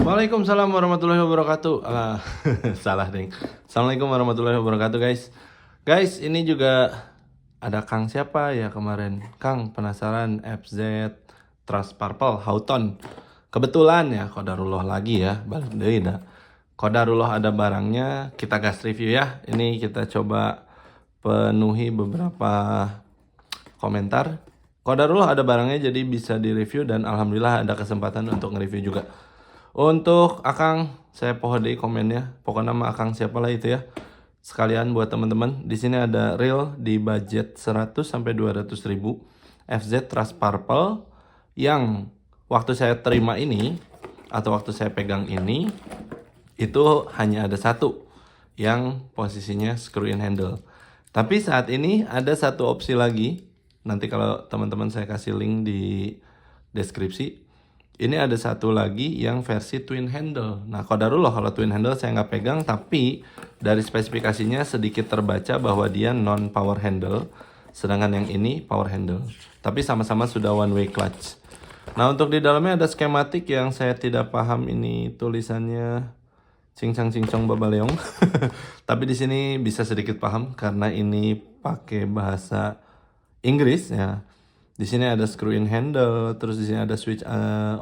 Waalaikumsalam warahmatullahi wabarakatuh. Salah deh. Assalamualaikum warahmatullahi wabarakatuh, guys. Guys, ini juga ada Kang siapa ya kemarin? Kang penasaran FZ Trust Purple Houghton. Kebetulan ya, Qadarullah lagi ya, balik deui dah. Qadarullah ada barangnya, kita gas review ya. Ini kita coba penuhi beberapa komentar. Qadarullah ada barangnya jadi bisa direview dan alhamdulillah ada kesempatan untuk nge-review juga. Untuk Akang, saya pohon di komennya. Pokoknya nama Akang siapalah itu ya. Sekalian buat teman-teman, di sini ada reel di budget 100 sampai 200 ribu FZ Trust Purple yang waktu saya terima ini atau waktu saya pegang ini itu hanya ada satu yang posisinya screw in handle. Tapi saat ini ada satu opsi lagi. Nanti kalau teman-teman saya kasih link di deskripsi. Ini ada satu lagi yang versi twin handle. Nah, qadarullah kalau twin handle saya nggak pegang, tapi dari spesifikasinya sedikit terbaca bahwa dia non power handle, sedangkan yang ini power handle. Tapi sama-sama sudah one way clutch. Nah, untuk di dalamnya ada skematik yang saya tidak paham ini tulisannya cincang babaleong. Tapi di sini bisa sedikit paham karena ini pakai bahasa Inggris ya. Di sini ada screw in handle, terus di sini ada switch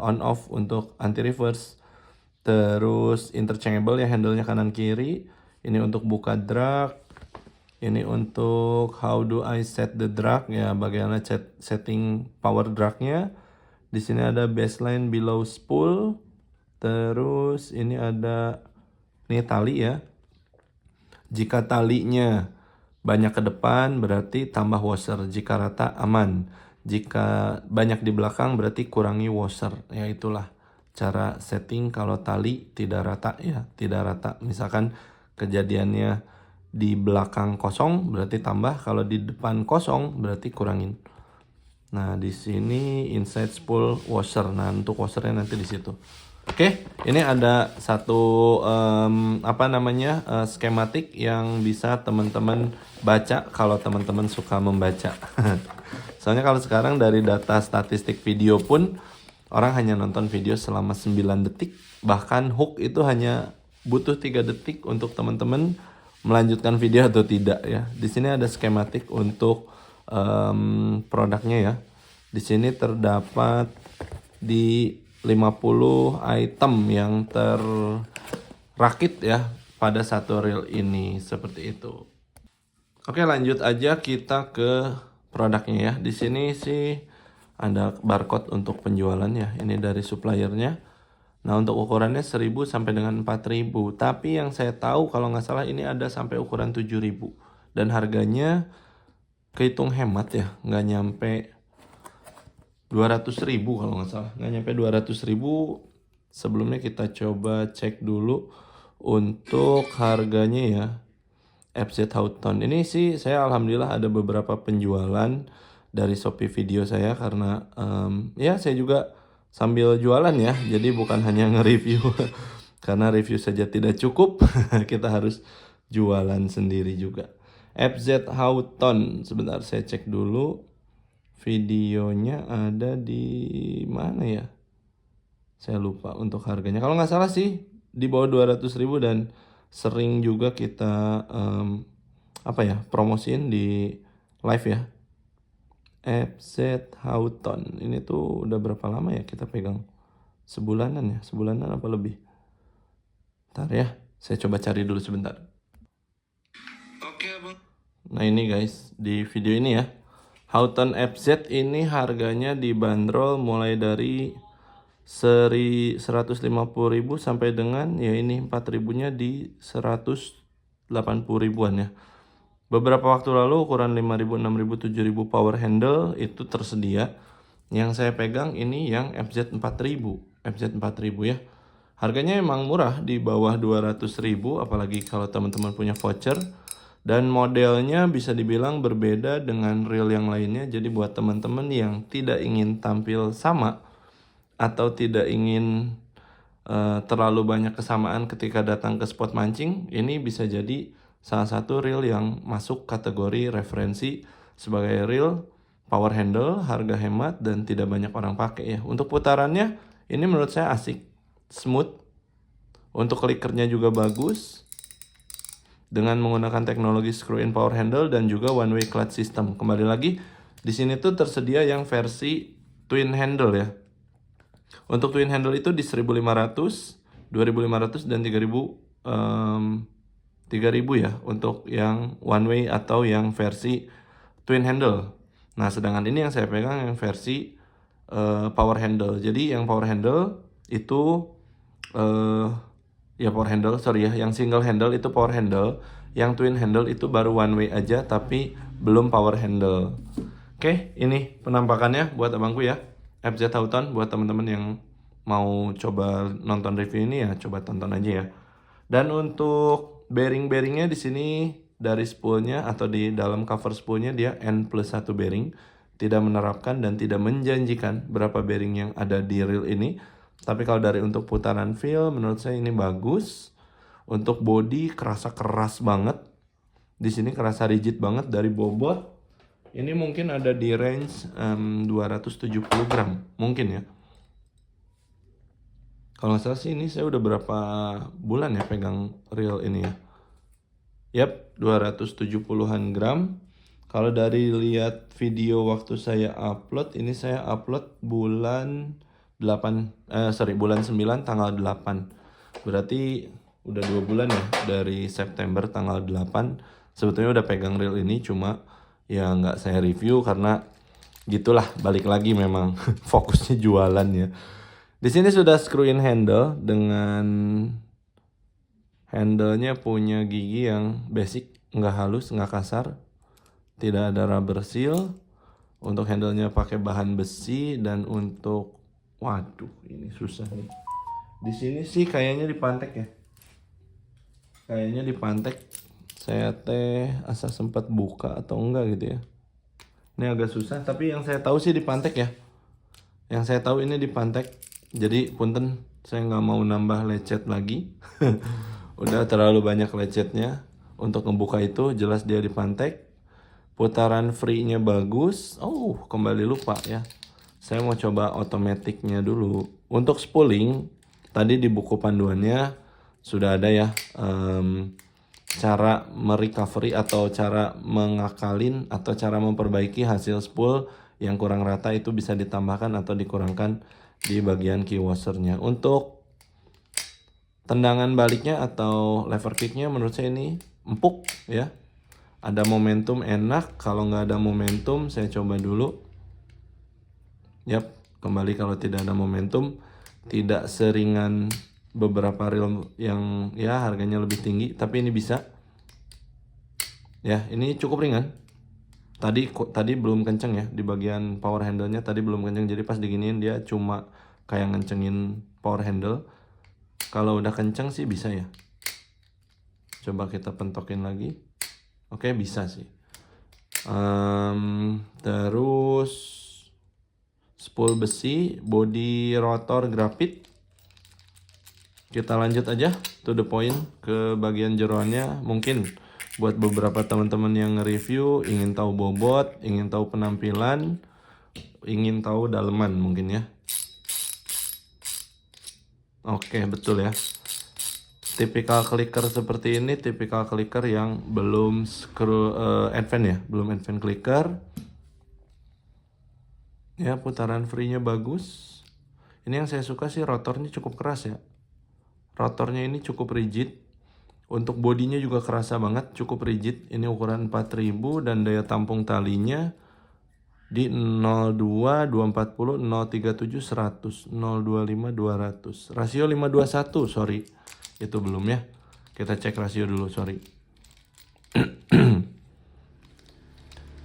on off untuk anti reverse. Terus interchangeable ya, handle-nya kanan kiri. Ini untuk buka drag. Ini untuk how do I set the drag ya, bagaimana setting power drag-nya. Di sini ada baseline below spool. Terus ini ada tali ya. Jika talinya banyak ke depan berarti tambah washer, jika rata aman. Jika banyak di belakang berarti kurangi washer. Ya itulah cara setting kalau tali tidak rata ya, tidak rata. Misalkan kejadiannya di belakang kosong berarti tambah, kalau di depan kosong berarti kurangin. Nah, di sini inside spool washer. Nah, untuk washernya nanti di situ. Oke, ini ada satu skematik yang bisa teman-teman baca kalau teman-teman suka membaca. Soalnya kalau sekarang dari data statistik video pun orang hanya nonton video selama 9 detik, bahkan hook itu hanya butuh 3 detik untuk teman-teman melanjutkan video atau tidak ya. Di sini ada skematik untuk produknya ya. Di sini terdapat di 50 item yang terrakit ya pada satu reel ini, seperti itu. Oke, lanjut aja kita ke produknya ya. Di sini sih ada barcode untuk penjualan ya. Ini dari suppliernya. Nah, untuk ukurannya 1000 sampai dengan 4000. Tapi yang saya tahu kalau nggak salah ini ada sampai ukuran 7000. Dan harganya kehitung hemat ya, nggak nyampe 200 ribu kalau nggak salah, nggak nyampe 200 ribu. Sebelumnya kita coba cek dulu untuk harganya ya. FZ Houghton ini sih saya alhamdulillah ada beberapa penjualan dari Shopee video saya karena ya saya juga sambil jualan ya, jadi bukan hanya nge-review. Karena review saja tidak cukup, kita harus jualan sendiri juga. FZ Houghton, sebentar saya cek dulu. Videonya ada di mana ya? Saya lupa untuk harganya. Kalau nggak salah sih di bawah 200 ribu dan sering juga kita promosiin di live ya. FZ Houghton ini tuh udah berapa lama ya kita pegang? Sebulanan ya, sebulanan apa lebih? Ntar ya, saya coba cari dulu sebentar. Oke, Bang. Nah ini guys, di video ini ya. Houghton FZ ini harganya dibanderol mulai dari 150.000 sampai dengan ya ini 4.000-nya di 180 ribuan ya. Beberapa waktu lalu ukuran 5.000, 6.000, 7.000 power handle itu tersedia. Yang saya pegang ini yang FZ 4.000, FZ 4.000 ya. Harganya emang murah, di bawah 200.000, apalagi kalau teman-teman punya voucher. Dan modelnya bisa dibilang berbeda dengan reel yang lainnya. Jadi buat teman-teman yang tidak ingin tampil sama atau tidak ingin terlalu banyak kesamaan ketika datang ke spot mancing, ini bisa jadi salah satu reel yang masuk kategori referensi sebagai reel power handle, harga hemat dan tidak banyak orang pakai ya. Untuk putarannya ini menurut saya asik, smooth, Untuk klikernya juga bagus dengan menggunakan teknologi screw in power handle dan juga one way clutch system. Kembali lagi di sini tuh tersedia yang versi twin handle ya. Untuk twin handle itu di 1500, 2500 dan 3000 ya untuk yang one way atau yang versi twin handle. Nah, sedangkan ini yang saya pegang yang versi power handle. Jadi yang power handle itu ya power handle, sorry ya, yang single handle itu power handle, yang twin handle itu baru one way aja tapi belum power handle. Oke, ini penampakannya buat abangku ya. FZ Auton buat teman-teman yang mau coba nonton review ini ya coba tonton aja ya. Dan untuk bearing-bearingnya di sini dari spoolnya atau di dalam cover spoolnya dia N+1 bearing, tidak menerapkan dan tidak menjanjikan berapa bearing yang ada di reel ini. Tapi kalau dari untuk putaran feel menurut saya ini bagus. Untuk body kerasa keras banget. Di sini kerasa rigid banget dari bobot. Ini mungkin ada di range 270 gram mungkin ya. Kalau nggak salah sih ini saya udah berapa bulan ya pegang reel ini ya. Yap, 270-an gram. Kalau dari lihat video waktu saya upload, ini saya upload bulan 9 tanggal 8. Berarti udah 2 bulan ya dari September tanggal 8. Sebetulnya udah pegang reel ini cuma ya nggak saya review karena gitulah, balik lagi memang fokusnya jualan ya. Di sini sudah screw in handle dengan handle-nya punya gigi yang basic, nggak halus, nggak kasar, tidak ada rubber seal. Untuk handle-nya pakai bahan besi dan untuk, waduh, ini susah nih. Di sini sih kayaknya dipantek ya. Kayaknya dipantek. Saya asa sempat buka atau enggak gitu ya. Ini agak susah, tapi yang saya tahu sih dipantek ya. Yang saya tahu ini dipantek. Jadi punten, saya nggak mau nambah lecet lagi. Udah terlalu banyak lecetnya. Untuk ngebuka itu jelas dia dipantek. Putaran free-nya bagus. Oh, kembali lupa ya. Saya mau coba otomatiknya dulu. Untuk spooling, tadi di buku panduannya sudah ada ya. Cara merecovery atau cara mengakalin atau cara memperbaiki hasil spool yang kurang rata itu bisa ditambahkan atau dikurangkan di bagian key washernya. Untuk tendangan baliknya atau lever kicknya menurut saya ini empuk ya. Ada momentum enak. Kalau nggak ada momentum saya coba dulu. Yap, kembali kalau tidak ada momentum. Tidak seringan beberapa reel yang ya harganya lebih tinggi, tapi ini bisa. Ya, ini cukup ringan. Tadi belum kenceng ya di bagian power handle-nya, tadi belum kenceng. Jadi pas diginiin dia cuma kayak ngencengin power handle. Kalau udah kenceng sih bisa ya. Coba kita pentokin lagi. Oke, bisa sih. Terus spool besi, body rotor grafit. Kita lanjut aja to the point ke bagian jeroannya. Mungkin buat beberapa teman-teman yang nge-review ingin tahu bobot, ingin tahu penampilan, ingin tahu daleman mungkin ya. Oke, betul ya. Tipikal clicker seperti ini, tipikal clicker yang belum screw advance ya, belum advance clicker. Ya, putaran free-nya bagus. Ini yang saya suka sih, rotornya cukup keras ya. Rotornya ini cukup rigid. Untuk bodinya juga kerasa banget, cukup rigid. Ini ukuran 4000 dan daya tampung talinya di 02, 240, 037, 100, 025, 200. Rasio 521, sorry. Itu belum ya. Kita cek rasio dulu, sorry.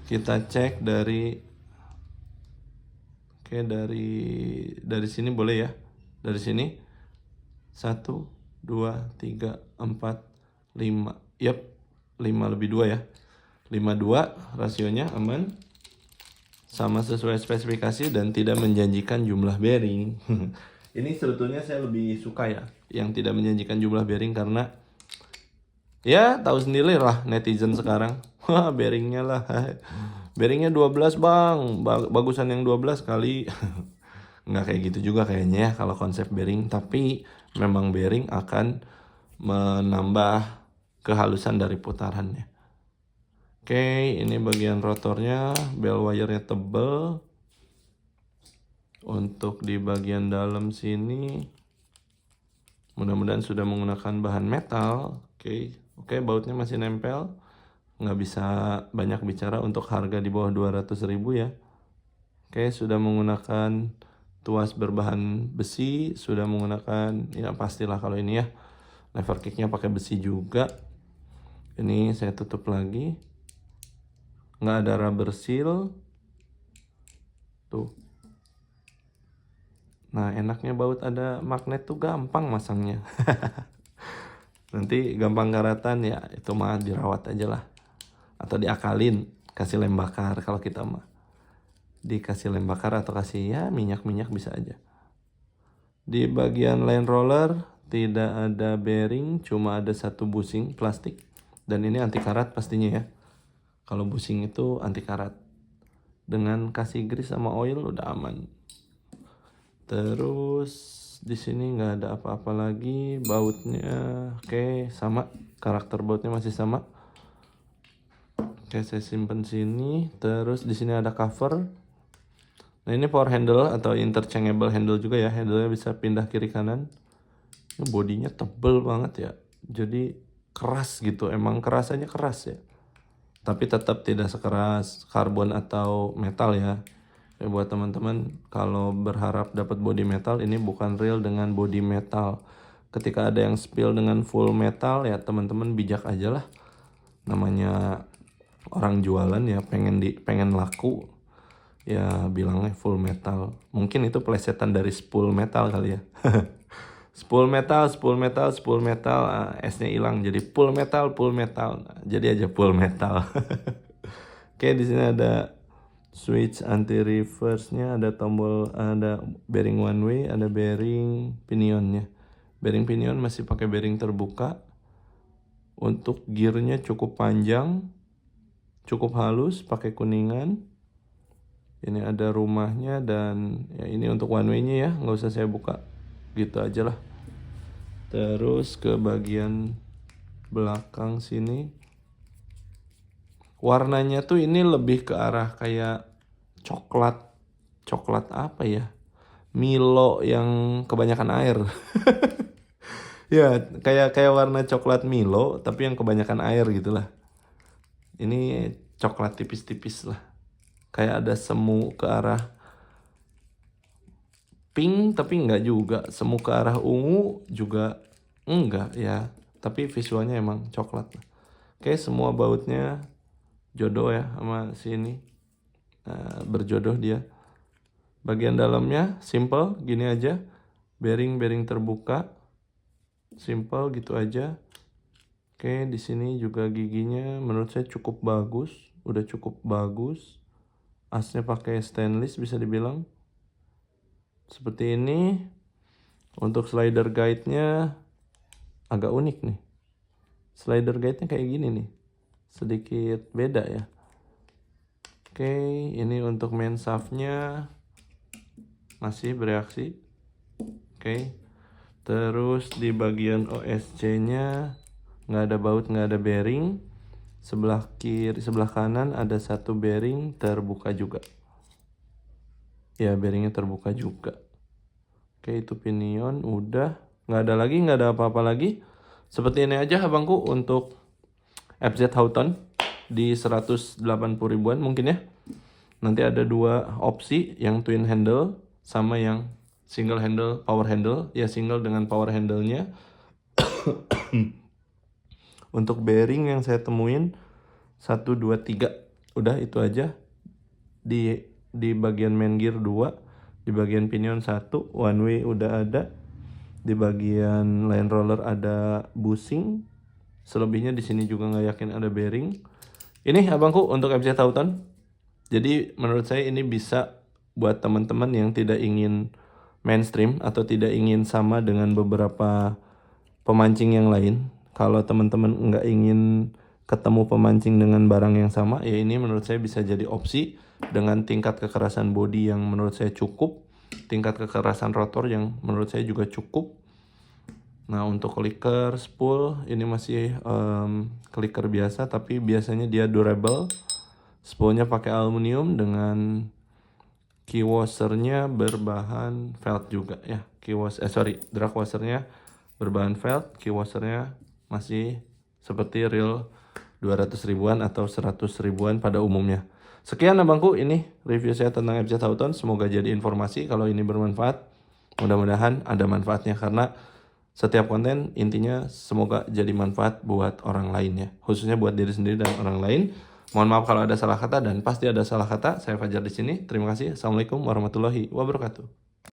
Kita cek dari oke, dari sini boleh ya. Dari sini 1, 2, 3, 4, 5. Yap, 5 lebih 2 ya. 52 rasionya aman. Sama sesuai spesifikasi dan tidak menjanjikan jumlah bearing. Ini sebetulnya saya lebih suka ya yang tidak menjanjikan jumlah bearing karena ya tahu sendiri lah netizen sekarang. Wah, bearingnya lah. Bearingnya 12 bang, bagusan yang 12 kali. Nggak kayak gitu juga kayaknya ya kalau konsep bearing, tapi memang bearing akan menambah kehalusan dari putarannya. Oke, ini bagian rotornya, bell wire-nya tebel. Untuk di bagian dalam sini mudah-mudahan sudah menggunakan bahan metal. Oke, bautnya masih nempel. Nggak bisa banyak bicara untuk harga di bawah 200.000 ya. Oke, sudah menggunakan tuas berbahan besi, sudah menggunakan, ya pastilah kalau ini ya, lever kicknya pakai besi juga. Ini saya tutup lagi, nggak ada rubber seal tuh. Nah, enaknya baut ada magnet tuh gampang masangnya. Nanti gampang karatan ya, itu mah dirawat aja lah, atau diakalin, kasih lem bakar. Kalau kita mah dikasih lem bakar atau kasih ya minyak bisa aja. Di bagian line roller tidak ada bearing, cuma ada satu bushing plastik, dan ini anti karat pastinya ya. Kalau bushing itu anti karat, dengan kasih grease sama oil udah aman. Terus di sini nggak ada apa-apa lagi. Bautnya oke, sama, karakter bautnya masih sama. Oke, saya simpan sini. Terus di sini ada cover. Nah, ini power handle atau interchangeable handle juga ya. Handle-nya bisa pindah kiri kanan. Ini bodinya tebel banget ya, jadi keras gitu, emang kerasannya keras ya, tapi tetap tidak sekeras karbon atau metal ya. Buat teman-teman kalau berharap dapat body metal, ini bukan real dengan body metal. Ketika ada yang spill dengan full metal ya teman-teman bijak aja lah, namanya orang jualan ya, pengen laku ya bilangnya full metal. Mungkin itu plesetan dari spool metal kali ya. Spool metal, S-nya hilang jadi full metal. Nah, jadi aja full metal. Oke, di sini ada switch anti reverse-nya, ada tombol, ada bearing one way, ada bearing pinionnya. Bearing pinion masih pakai bearing terbuka. Untuk gearnya cukup panjang, cukup halus, pakai kuningan. Ini ada rumahnya, dan ya ini untuk one way-nya ya, nggak usah saya buka, gitu aja lah. Terus ke bagian belakang sini, warnanya tuh ini lebih ke arah kayak coklat apa ya, Milo yang kebanyakan air. Ya kayak warna coklat Milo tapi yang kebanyakan air gitulah. Ini coklat tipis-tipis lah, kayak ada semu ke arah pink tapi enggak juga, semu ke arah ungu juga enggak ya, tapi visualnya emang coklat. Oke, semua bautnya jodoh ya sama sini, berjodoh dia. Bagian dalamnya simple gini aja, bearing terbuka, simple gitu aja. Oke, di sini juga giginya menurut saya cukup bagus, udah cukup bagus. Asnya pakai stainless bisa dibilang. Seperti ini. Untuk slider guide-nya agak unik nih. Slider guide-nya kayak gini nih. Sedikit beda ya. Oke, ini untuk main shaft-nya masih bereaksi. Oke. Terus di bagian OSC-nya nggak ada baut, nggak ada bearing. Sebelah kiri, sebelah kanan ada satu bearing terbuka juga. Ya, bearingnya terbuka juga. Oke, itu pinion udah, nggak ada lagi, nggak ada apa-apa lagi. Seperti ini aja abangku untuk FZ Houghton di 180 ribuan mungkin ya. Nanti ada dua opsi, yang twin handle sama yang single handle, power handle. Ya, single dengan power handle-nya. Untuk bearing yang saya temuin 1, 2, 3. Udah itu aja. Di bagian main gear 2. Di bagian pinion 1, one way udah ada. Di bagian line roller ada bushing. Selebihnya di sini juga nggak yakin ada bearing. Ini abangku untuk FZ Houghton. Jadi menurut saya ini bisa buat teman-teman yang tidak ingin mainstream atau tidak ingin sama dengan beberapa pemancing yang lain. Kalau teman-teman nggak ingin ketemu pemancing dengan barang yang sama, ya ini menurut saya bisa jadi opsi dengan tingkat kekerasan bodi yang menurut saya cukup. tingkat kekerasan rotor yang menurut saya juga cukup. Nah untuk clicker spool ini masih clicker biasa, tapi biasanya dia durable. Spoolnya pakai aluminium dengan key washernya berbahan felt juga ya. Drag washernya berbahan felt, key washernya masih seperti real 200 ribuan atau 100 ribuan pada umumnya. Sekian abangku, ini review saya tentang FZ Auton. Semoga jadi informasi. Kalau ini bermanfaat, mudah-mudahan ada manfaatnya, karena setiap konten intinya semoga jadi manfaat buat orang lain ya, khususnya buat diri sendiri dan orang lain. Mohon maaf kalau ada salah kata, dan pasti ada salah kata. Saya Fajar di sini. Terima kasih. Assalamualaikum warahmatullahi wabarakatuh.